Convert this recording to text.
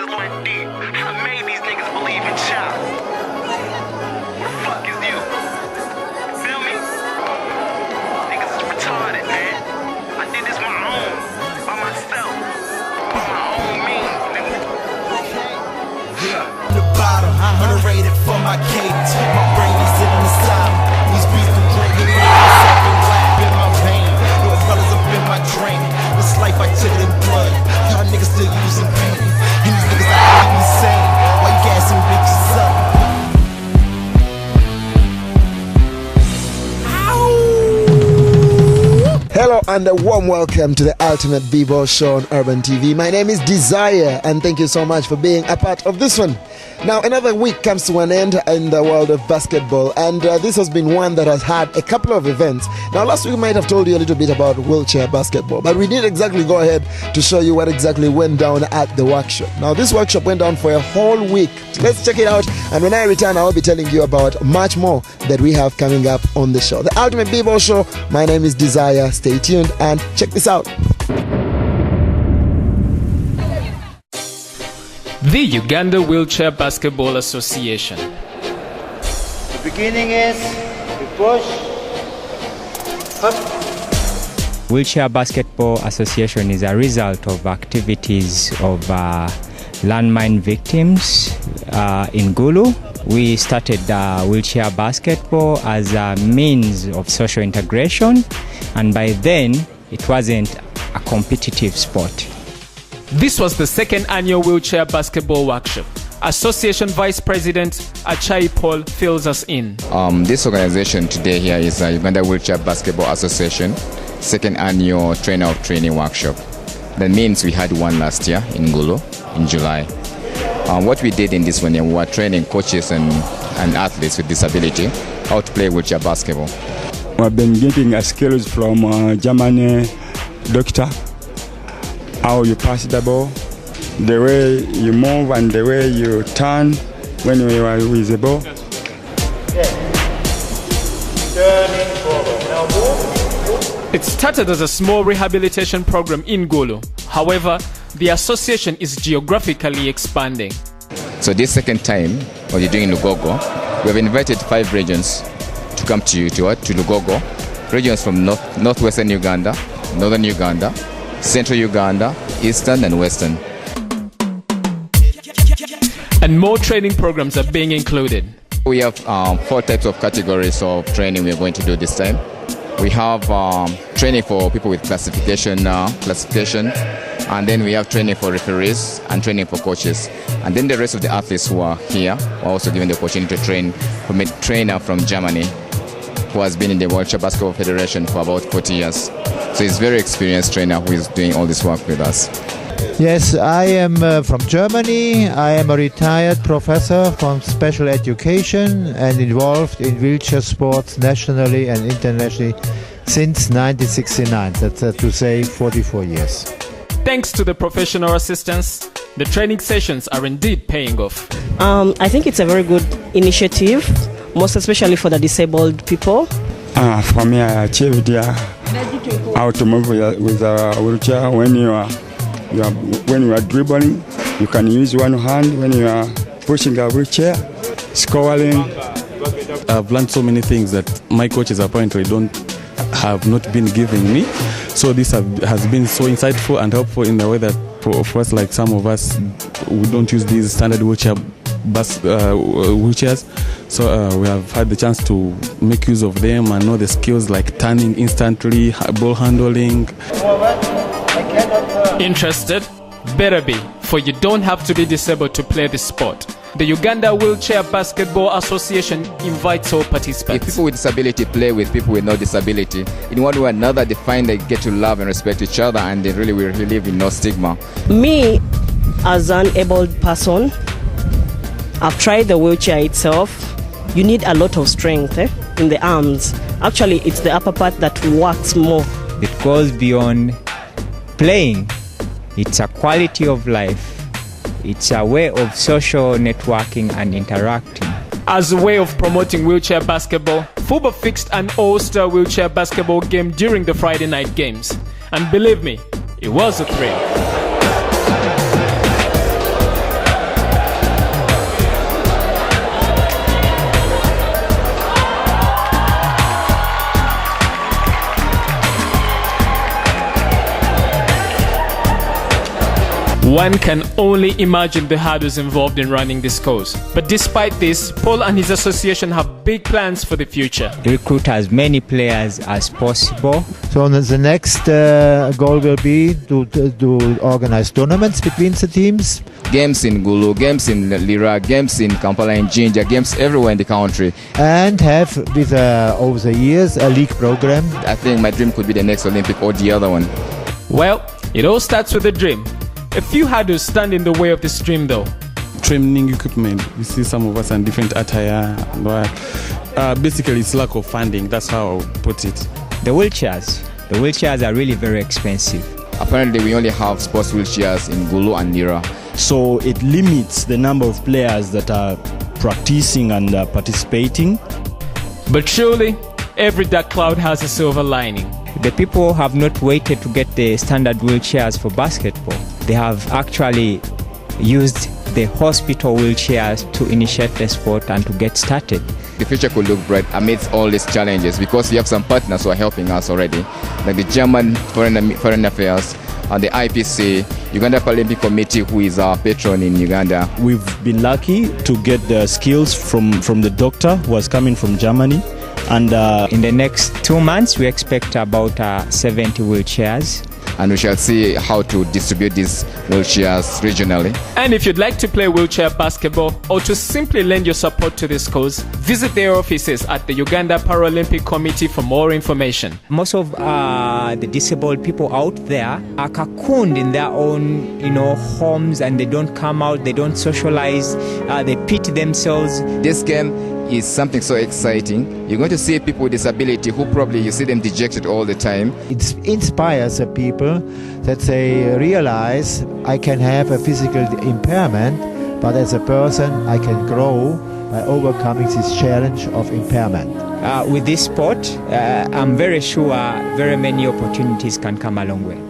niggas going deep. I made these niggas believe in child. Who the fuck is you? Feel me? Niggas is retarded, man. I did this my own, by myself, by my own means, nigga. The bottom, underrated for my cadence. My brain is in the side. These beats been drinking in my vein. No brothers up in my drain. This life I took it in blood. Y'all niggas still using pain. And these niggas out here insane. Why you gassing bitches up? Hello and a warm welcome to the Ultimate B-Ball Show on Urban TV. My name is Desire and thank you so much for being a part of this one. Now another week comes to an end in the world of basketball, and this has been one that has had a couple of events. Now last week we might have told you a little bit about wheelchair basketball, but we didn't exactly go ahead to show you what exactly went down at the workshop. Now this workshop went down for a whole week. So let's check it out, and when I return I will be telling you about much more that we have coming up on the show. The Ultimate B-Ball Show. My name is Desire. Stay tuned and check this out. The Uganda Wheelchair Basketball Association. The beginning is you push up. Wheelchair Basketball Association is a result of activities of landmine victims in Gulu. We started wheelchair basketball as a means of social integration, and by then it wasn't a competitive sport. This was the second annual Wheelchair Basketball Workshop. Association Vice President Achai Paul fills us in. This organization today here is Uganda Wheelchair Basketball Association, second annual trainer of training workshop. That means we had one last year in Gulu in July. What we did in this one, we were training coaches and athletes with disability how to play wheelchair basketball. We've been getting skills from Germany doctor, how you pass the ball, the way you move and the way you turn when you are with the ball. Turning forward. Now move. It started as a small rehabilitation program in Gulu. However, the association is geographically expanding. So this second time, what you're doing in Lugogo, we have invited 5 regions to come to Lugogo. Regions from northwestern Uganda, northern Uganda, central Uganda, eastern and western. And more training programs are being included. We have 4 types of categories of training we are going to do this time. We have training for people with classification, and then we have training for referees and training for coaches. And then the rest of the athletes who are here are also given the opportunity to train from a trainer from Germany who has been in the Wheelchair Basketball Federation for about 40 years. So he's a very experienced trainer who is doing all this work with us. Yes, I am from Germany. I am a retired professor from special education and involved in wheelchair sports nationally and internationally since 1969. That's to say 44 years. Thanks to the professional assistance, the training sessions are indeed paying off. I think it's a very good initiative, most especially for the disabled people. For me, I achieved how to move with a wheelchair. When you are dribbling, you can use one hand. When you are pushing a wheelchair, scoring. I've learned so many things that my coaches apparently have not been giving me. So this has been so insightful and helpful in the way that for us, like some of us, we don't use these standard wheelchairs. So we have had the chance to make use of them and know the skills like turning instantly, ball handling. Interested? Better be, for you don't have to be disabled to play this sport. The Uganda Wheelchair Basketball Association invites all participants. If people with disability play with people with no disability, in one way or another they find they get to love and respect each other, and they really will live in no stigma. Me, as an abled person, I've tried the wheelchair itself. You need a lot of strength in the arms. Actually, it's the upper part that works more. It goes beyond playing. It's a quality of life. It's a way of social networking and interacting. As a way of promoting wheelchair basketball, FUBA fixed an all-star wheelchair basketball game during the Friday night games. And believe me, it was a thrill. One can only imagine the hurdles involved in running this course. But despite this, Paul and his association have big plans for the future. Recruit as many players as possible. So the next goal will be to organize tournaments between the teams. Games in Gulu, games in Lira, games in Kampala and Jinja, games everywhere in the country. And have, with over the years, a league program. I think my dream could be the next Olympic or the other one. Well, it all starts with a dream. A few hurdles stand in the way of this dream though. Training equipment, you see some of us in different attire. Basically, it's lack of funding. That's how I'll put it. The wheelchairs are really very expensive. Apparently, we only have sports wheelchairs in Gulu and Nira. So it limits the number of players that are practicing and participating. But surely, every dark cloud has a silver lining. The people have not waited to get the standard wheelchairs for basketball. They have actually used the hospital wheelchairs to initiate the sport and to get started. The future could look bright amidst all these challenges because we have some partners who are helping us already, like the German Foreign Affairs and the IPC, Uganda Paralympic Committee, who is our patron in Uganda. We've been lucky to get the skills from the doctor who was coming from Germany. And in the next 2 months, we expect about 70 wheelchairs. And we shall see how to distribute these wheelchairs regionally. And if you'd like to play wheelchair basketball or to simply lend your support to this cause, visit their offices at the Uganda Paralympic Committee for more information. Most of the disabled people out there are cocooned in their own, homes, and they don't come out, they don't socialize, they pity themselves. This game is something so exciting. You're going to see people with disability who probably you see them dejected all the time. It inspires the people that they realize I can have a physical impairment, but as a person I can grow by overcoming this challenge of impairment. With this sport, I'm very sure very many opportunities can come along way.